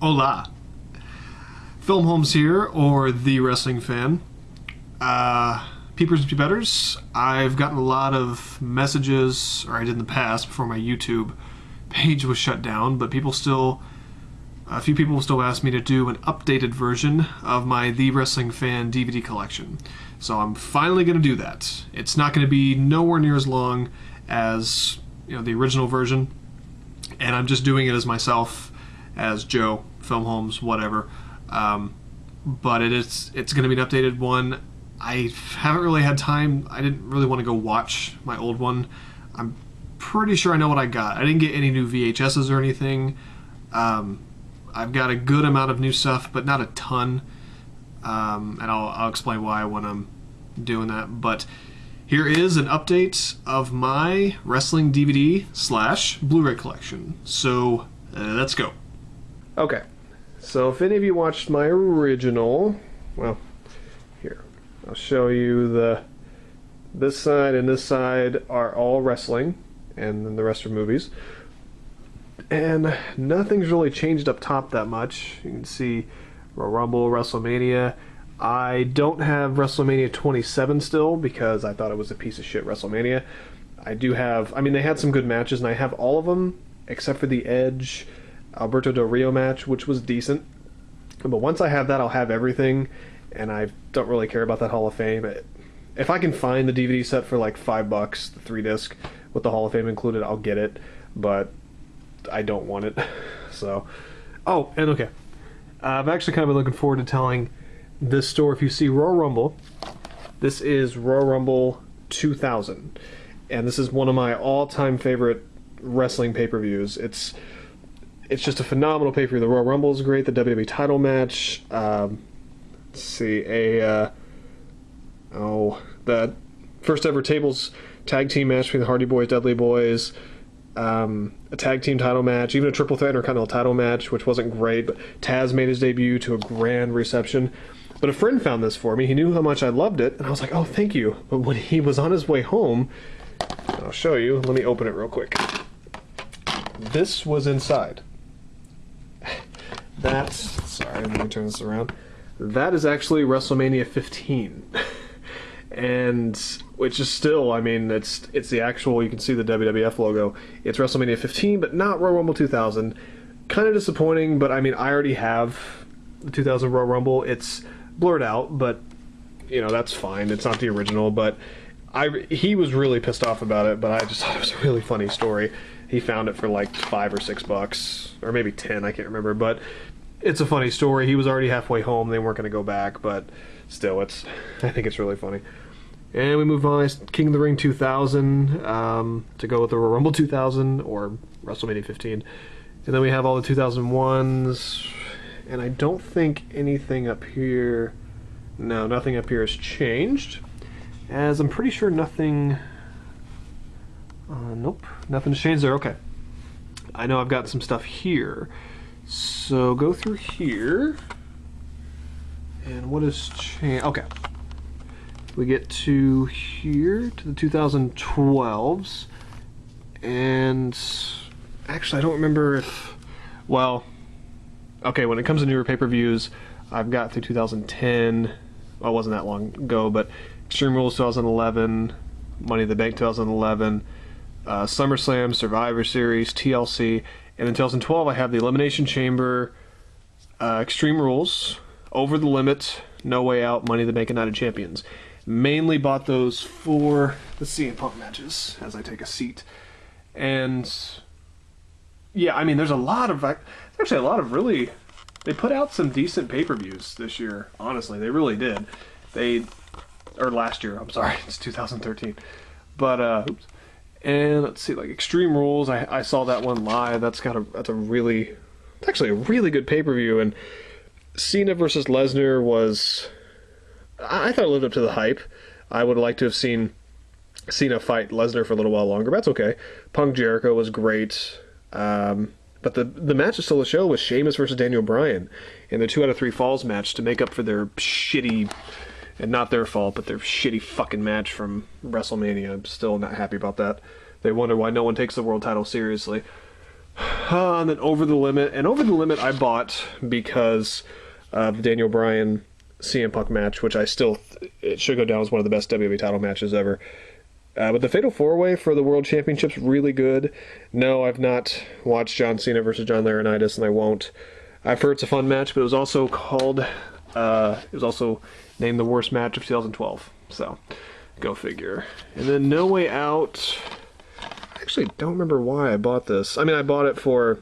Hola. Film Holmes here, or The Wrestling Fan. Peepers and Peepetters, I've gotten a lot of messages, or I did in the past, before my YouTube page was shut down, but a few people still ask me to do an updated version of my The Wrestling Fan DVD collection. So I'm finally going to do that. It's not going to be nowhere near as long as the original version, and I'm just doing it as myself, as Joe, Film Holmes, whatever. But it's going to be an updated one. I haven't really had time. I didn't really want to go watch my old one. I'm pretty sure I know what I got. I didn't get any new VHSs or anything. I've got a good amount of new stuff, but not a ton. And I'll explain why when I'm doing that. But here is an update of my wrestling DVD / Blu-ray collection. So let's go. Okay. So if any of you watched my original, well, here, I'll show you this side and this side are all wrestling, and then the rest are movies. And nothing's really changed up top that much. You can see Royal Rumble, WrestleMania. I don't have WrestleMania 27 still because I thought it was a piece of shit WrestleMania. I do have, they had some good matches, and I have all of them except for the Edge Alberto Del Rio match, which was decent. But once I have that, I'll have everything, and I don't really care about that Hall of Fame. If I can find the DVD set for like $5, the 3-disc with the Hall of Fame included, I'll get it. But I don't want it. So, okay. I've actually kind of been looking forward to telling this story. If you see Royal Rumble, this is Royal Rumble 2000. And this is one of my all-time favorite wrestling pay-per-views. It's just a phenomenal pay-per-view. The Royal Rumble is great. The WWE title match. Let's see. The first ever tables tag team match between the Hardy Boys, Dudley Boys. A tag team title match. Even a triple threat Intercontinental title match, which wasn't great. But Taz made his debut to a grand reception. But a friend found this for me. He knew how much I loved it. And I was like, oh, thank you. But when he was on his way home, I'll show you. Let me open it real quick. This was inside. Sorry, let me turn this around. That is actually WrestleMania 15. And which is still, it's the actual, you can see the WWF logo. It's WrestleMania 15, but not Royal Rumble 2000. Kind of disappointing, but I already have the 2000 Royal Rumble. It's blurred out, but that's fine. It's not the original, but he was really pissed off about it, but I just thought it was a really funny story. He found it for like $5 or $6, or maybe 10, I can't remember, but it's a funny story. He was already halfway home. They weren't going to go back, but still, I think it's really funny. And we move on, King of the Ring 2000, to go with the Royal Rumble 2000, or WrestleMania 15. And then we have all the 2001s, and I don't think anything up here, no, nothing up here has changed, as I'm pretty sure nothing, nope, nothing's changed there. Okay. I know I've got some stuff here. So go through here. And what has changed? Okay. We get to here, to the 2012s. And actually, I don't remember if, well, okay, when it comes to newer pay-per-views, I've got through 2010. Well, it wasn't that long ago, but Extreme Rules 2011, Money in the Bank 2011, SummerSlam, Survivor Series, TLC, and in 2012 I have the Elimination Chamber, Extreme Rules, Over the Limit, No Way Out, Money in the Bank, and Night of Champions. Mainly bought those for the CM Punk matches, as I take a seat. And yeah, there's actually a lot of really, they put out some decent pay-per-views this year, honestly, they really did. Or last year, I'm sorry, it's 2013. But, oops. And let's see, like Extreme Rules, I saw that one live. It's actually a really good pay-per-view. And Cena versus Lesnar was, I thought it lived up to the hype. I would have liked to have seen Cena fight Lesnar for a little while longer, but that's okay. Punk Jericho was great. But the match that stole the show was Sheamus versus Daniel Bryan in the 2 out of 3 falls match to make up for their shitty, and not their fault, but their shitty fucking match from WrestleMania. I'm still not happy about that. They wonder why no one takes the world title seriously. And then Over the Limit. And Over the Limit I bought because of the Daniel Bryan CM Punk match, which it should go down as one of the best WWE title matches ever. But the Fatal 4-Way for the World Championship's really good. No, I've not watched John Cena versus John Laurinaitis, and I won't. I've heard it's a fun match, but it was also named the worst match of 2012. So, go figure. And then No Way Out. I actually don't remember why I bought this. I mean, I bought it for...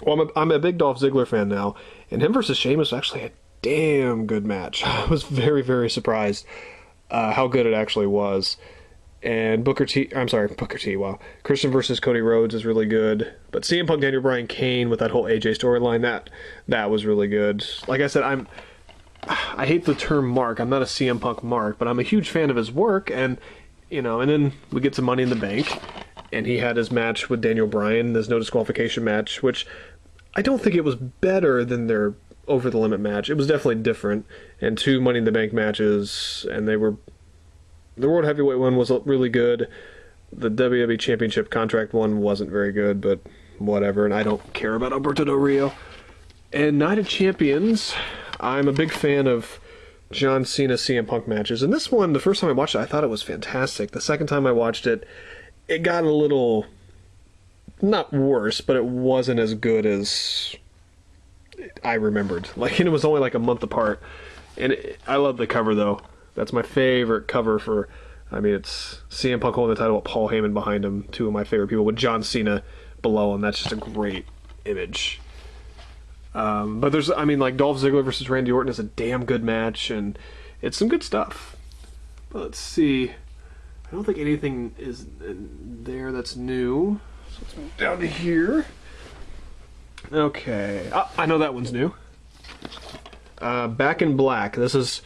Well, I'm a big Dolph Ziggler fan now, and him versus Sheamus was actually a damn good match. I was very, very surprised how good it actually was. And Booker T, wow. Christian versus Cody Rhodes is really good. But CM Punk, Daniel Bryan, Kane with that whole AJ storyline, that was really good. Like I said, I hate the term mark. I'm not a CM Punk mark, but I'm a huge fan of his work. And, and then we get some Money in the Bank. And he had his match with Daniel Bryan, this no disqualification match, which I don't think it was better than their Over the Limit match. It was definitely different. And 2 Money in the Bank matches, and they were... The World Heavyweight one was really good. The WWE Championship contract one wasn't very good, but whatever, and I don't care about Alberto Del Rio. And Night of Champions, I'm a big fan of John Cena CM Punk matches, and this one, the first time I watched it, I thought it was fantastic. The second time I watched it, it got a little, not worse, but it wasn't as good as I remembered. And it was only like a month apart. And I love the cover, though. That's my favorite cover for, it's CM Punk holding the title with Paul Heyman behind him, 2 of my favorite people, with John Cena below him. That's just a great image. But there's, Dolph Ziggler versus Randy Orton is a damn good match, and it's some good stuff. But let's see. I don't think anything is there that's new. So let's move down to here. Okay. I know that one's new. Back in Black. This is...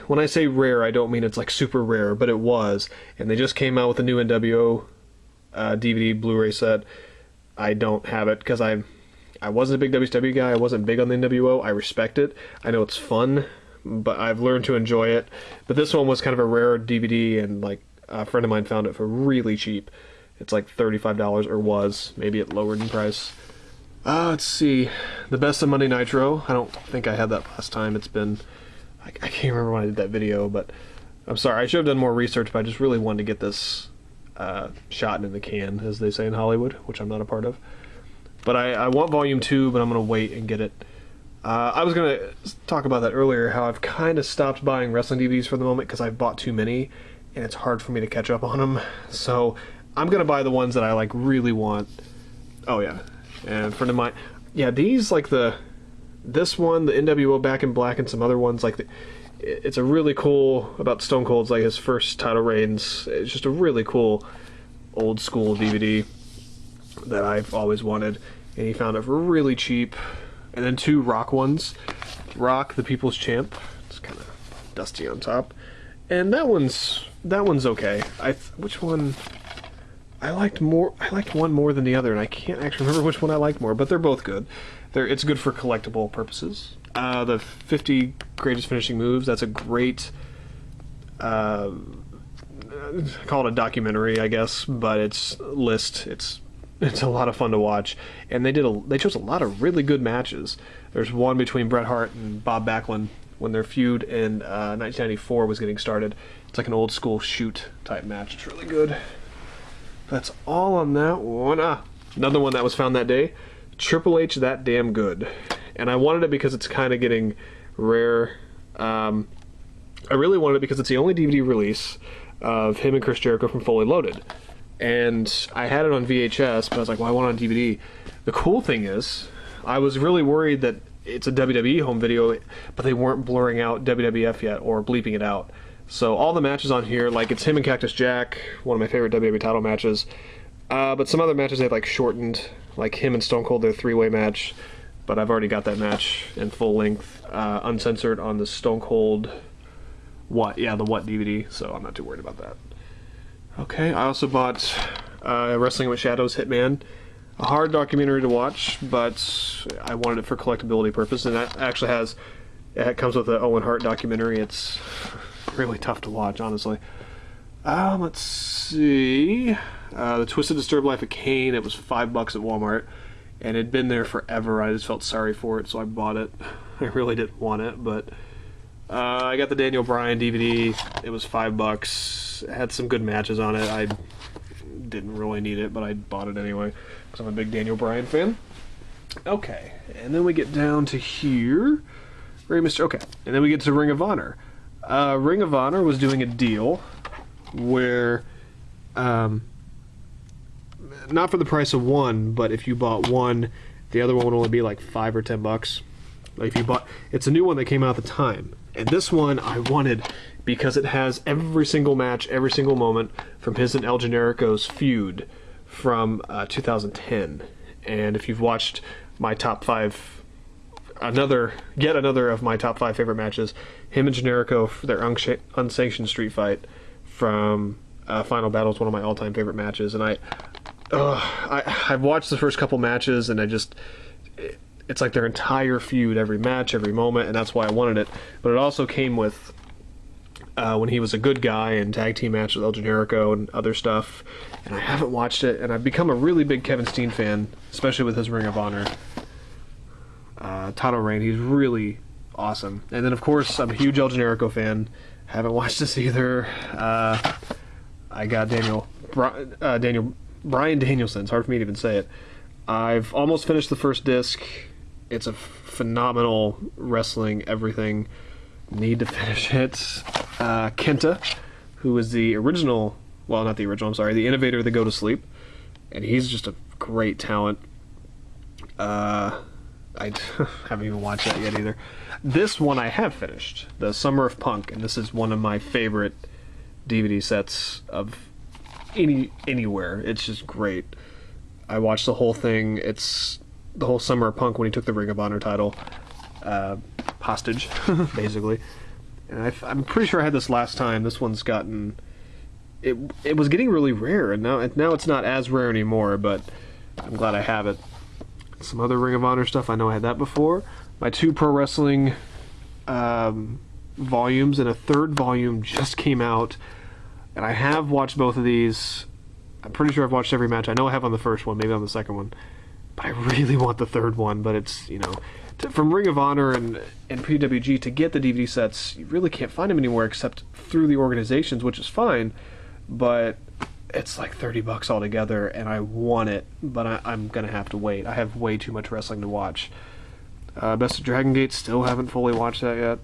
When I say rare, I don't mean it's like super rare, but it was. And they just came out with a new NWO DVD Blu-ray set. I don't have it because I wasn't a big WCW guy. I wasn't big on the NWO. I respect it. I know it's fun, but I've learned to enjoy it. But this one was kind of a rare DVD, and a friend of mine found it for really cheap. It's like $35, or was. Maybe it lowered in price. Let's see. The Best of Monday Nitro. I don't think I had that last time. It's been... I can't remember when I did that video, but I'm sorry. I should have done more research, but I just really wanted to get this shot in the can, as they say in Hollywood, which I'm not a part of. But I want Volume 2, but I'm going to wait and get it. I was going to talk about that earlier, how I've kind of stopped buying wrestling DVDs for the moment because I've bought too many, and it's hard for me to catch up on them. So I'm going to buy the ones that I really want. Oh, yeah. And a friend of mine... Yeah, these, this one, the NWO Back in Black, and some other ones, it's a really cool, about Stone Cold's, his first title reigns. It's just a really cool old school DVD that I've always wanted, and he found it for really cheap. And then 2 Rock ones. Rock, the People's Champ. It's kind of dusty on top. And that one's okay. Which one... I liked one more than the other, and I can't actually remember which one I liked more, but they're both good. It's good for collectible purposes. The 50 Greatest Finishing Moves, that's a great, call it a documentary, I guess, but it's a lot of fun to watch. And they chose a lot of really good matches. There's one between Bret Hart and Bob Backlund when their feud in 1994 was getting started. It's like an old school shoot type match. It's really good. That's all on that one. Another one that was found that day. Triple H That Damn Good. And I wanted it because it's kind of getting rare. I really wanted it because it's the only DVD release of him and Chris Jericho from Fully Loaded. And I had it on VHS, but I was like, well, I want it on DVD. The cool thing is, I was really worried that it's a WWE home video, but they weren't blurring out WWF yet or bleeping it out. So all the matches on here, it's him and Cactus Jack, one of my favorite WWE title matches. But some other matches they've shortened, like him and Stone Cold, their 3-way match. But I've already got that match in full length, uncensored on the Stone Cold What? Yeah, the What DVD, so I'm not too worried about that. Okay, I also bought Wrestling with Shadows Hitman. A hard documentary to watch, but I wanted it for collectability purpose, and that actually it comes with an Owen Hart documentary. It's really tough to watch, honestly. Let's see. The Twisted Disturbed Life of Kane, it was $5 at Walmart, and it'd been there forever. I just felt sorry for it, so I bought it. I really didn't want it, but I got the Daniel Bryan DVD. It was $5. It had some good matches on it. I didn't really need it, but I bought it anyway because I'm a big Daniel Bryan fan. Okay, and then we get down to here. Okay, and then we get to Ring of Honor. Ring of Honor was doing a deal where, not for the price of one, but if you bought one, the other one would only be like $5 or $10. Like if you bought, it's a new one that came out at the time, and this one I wanted because it has every single match, every single moment from his and El Generico's feud from 2010. And if you've watched my top 5, yet another of my top 5 favorite matches, him and Generico for their unsanctioned street fight from Final Battle is one of my all-time favorite matches. And I've watched the first couple matches, and it's like their entire feud, every match, every moment, and that's why I wanted it. But it also came with when he was a good guy and tag team match with El Generico and other stuff. And I haven't watched it, and I've become a really big Kevin Steen fan, especially with his Ring of Honor. Title reign, he's really awesome. And then, of course, I'm a huge El Generico fan. Haven't watched this either. I got Bryan Danielson. It's hard for me to even say it. I've almost finished the first disc. It's a phenomenal wrestling everything. Need to finish it. Kenta, who is the original, well, not the original, I'm sorry, the innovator of the Go to Sleep, and he's just a great talent. I haven't even watched that yet either. This one I have finished, the Summer of Punk, and this is one of my favorite DVD sets of anywhere. It's just great. I watched the whole thing. It's the whole Summer of Punk when he took the Ring of Honor title hostage, basically. And I'm pretty sure I had this last time. This one's gotten... It was getting really rare, and now it's not as rare anymore, but I'm glad I have it. Some other Ring of Honor stuff, I know I had that before. My 2 pro wrestling volumes, and a third volume just came out, and I have watched both of these. I'm pretty sure I've watched every match. I know I have on the first one, maybe on the second one, but I really want the third one. But it's, from Ring of Honor and PWG to get the DVD sets, you really can't find them anywhere except through the organizations, which is fine, but it's like $30 altogether, and I want it, but I'm gonna have to wait. I have way too much wrestling to watch. Best of Dragon Gate, still haven't fully watched that yet.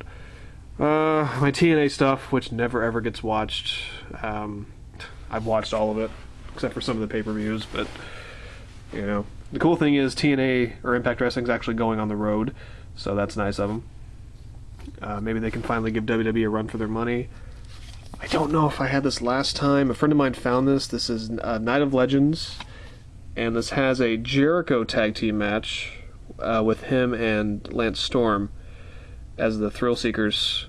My TNA stuff, which never ever gets watched, I've watched all of it, except for some of the pay-per-views, but, the cool thing is TNA, or Impact Wrestling's actually going on the road, so that's nice of them. Maybe they can finally give WWE a run for their money. I don't know if I had this last time. A friend of mine found this. This is Night of Legends, and this has a Jericho tag team match with him and Lance Storm as the Thrill Seekers,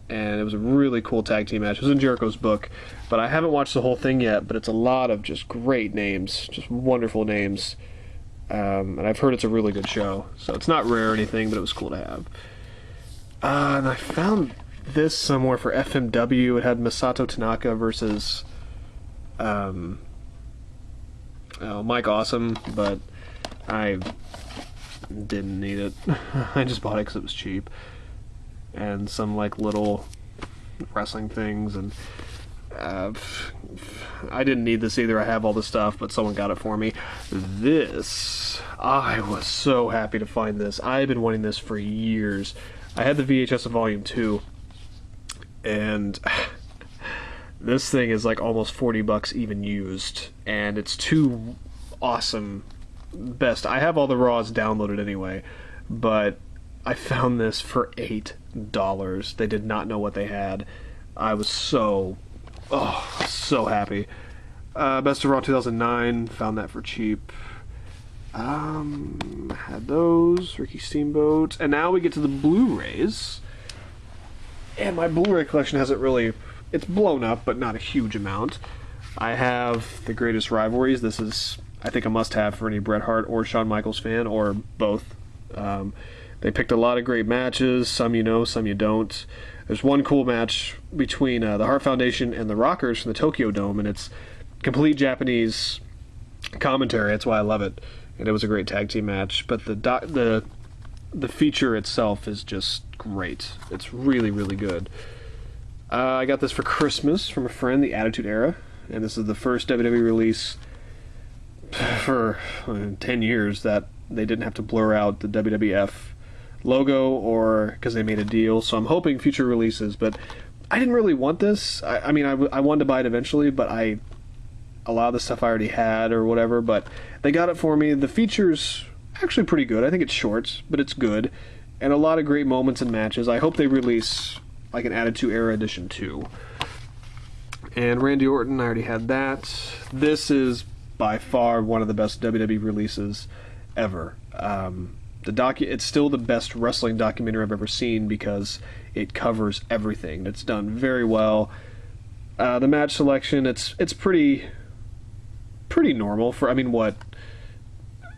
and it was a really cool tag team match. It was in Jericho's book, but I haven't watched the whole thing yet, but it's a lot of just great names, just wonderful names, and I've heard it's a really good show, so it's not rare or anything, but it was cool to have. And I found this somewhere for FMW. It had Masato Tanaka versus Mike Awesome, but I didn't need it. I just bought it because it was cheap, and some like little wrestling things, and I didn't need this either. I have all the stuff, but someone got it for me. This, I was so happy to find this. I've been wanting this for years. I had the VHS of Volume 2, and this thing is like almost $40 even used, and it's too awesome. Best. I have all the Raws downloaded anyway, but I found this for $8. They did not know what they had. I was so happy. Best of Raw 2009, found that for cheap. Had those, Ricky Steamboat, and now we get to the Blu-rays. And my Blu-ray collection hasn't really, it's blown up, but not a huge amount. I have The Greatest Rivalries. This is, I think, a must-have for any Bret Hart or Shawn Michaels fan, or both. They picked a lot of great matches, some you know, some you don't. there's one cool match between the Hart Foundation and the Rockers from the Tokyo Dome, and it's complete Japanese commentary. That's why I love it, and it was a great tag team match. But the feature itself is just great. It's really, really good. I got this for Christmas from a friend, the Attitude Era, and this is the first WWE release for 10 years that they didn't have to blur out the WWF logo, or because they made a deal. So I'm hoping future releases, but I didn't really want this. I mean, I wanted to buy it eventually, but a lot of the stuff I already had or whatever, but they got it for me. The feature's actually pretty good. I think it's short, but it's good, and a lot of great moments and matches. I hope they release like an Attitude Era edition too. And Randy Orton, I already had that. This is by far one of the best WWE releases ever. It's still the best wrestling documentary I've ever seen because it covers everything. It's done very well. The match selection, it's pretty normal for, I mean, what,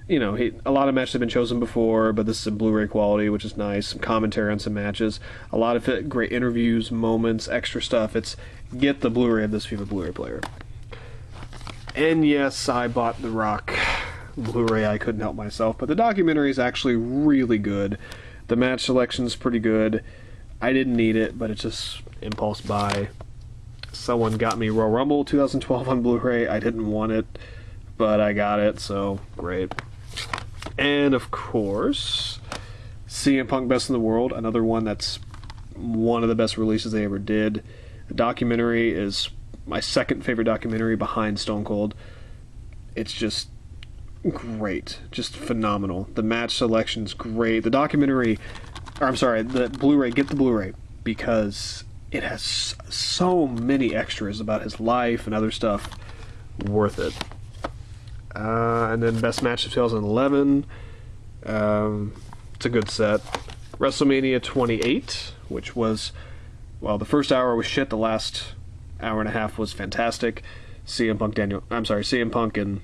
you know, a lot of matches have been chosen before, but this is in Blu-ray quality, which is nice. Some commentary on some matches, a lot of it, great interviews, moments, extra stuff. It's get the Blu-ray of this if you have a Blu-ray player. And yes, I bought The Rock Blu-ray. I couldn't help myself, but the documentary is actually really good. The match selection's pretty good. I didn't need it, but it's just impulse buy. Someone got me Royal Rumble 2012 on Blu-ray. I didn't want it, but I got it, so great. And of course, CM Punk Best in the World, another one that's one of the best releases they ever did. The documentary is my second favorite documentary behind Stone Cold. It's just great, just phenomenal. The match selection's great. The documentary, or I'm sorry, the Blu-ray, get the Blu-ray, because it has so many extras about his life and other stuff. Worth it. And then Best Match of 2011. It's a good set. WrestleMania 28, which was, well, the first hour was shit. The last hour and a half was fantastic. CM Punk and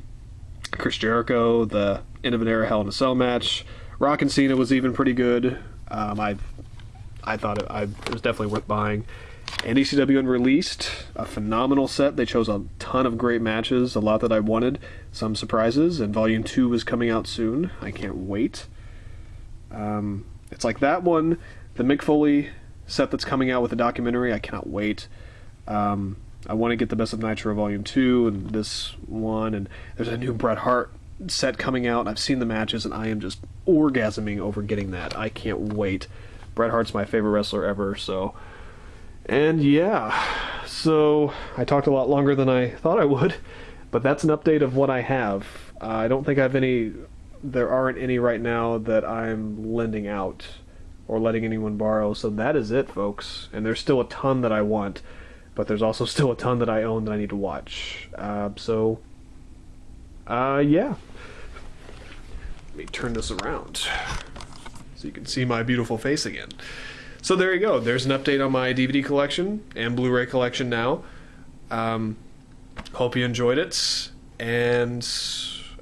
Chris Jericho, the end of an era Hell in a Cell match. Rock and Cena was even pretty good. I thought it was definitely worth buying. And ECW Unreleased, a phenomenal set. They chose a ton of great matches, a lot that I wanted, some surprises, and Volume 2 is coming out soon. I can't wait. It's like that one, the Mick Foley set that's coming out with the documentary, I cannot wait. I want to get the Best of Nitro Volume 2 and this one, and there's a new Bret Hart set coming out, and I've seen the matches, and I am just orgasming over getting that. I can't wait. Bret Hart's my favorite wrestler ever, so... And yeah, so I talked a lot longer than I thought I would, but that's an update of what I have. I don't think I have any, there aren't any right now that I'm lending out or letting anyone borrow, so that is it, folks. And there's still a ton that I want, but there's also still a ton that I own that I need to watch. Yeah. Let me turn this around so you can see my beautiful face again. So there you go. There's an update on my DVD collection and Blu-ray collection now. Hope you enjoyed it. And,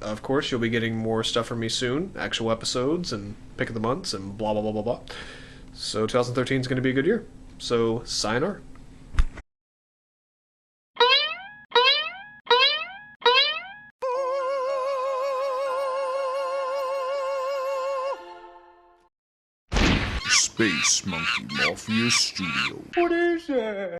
of course, you'll be getting more stuff from me soon. Actual episodes and pick of the months and blah, blah, blah, blah, blah. So 2013 is going to be a good year. So, sayonara. Space Monkey Mafia Studio. What is it?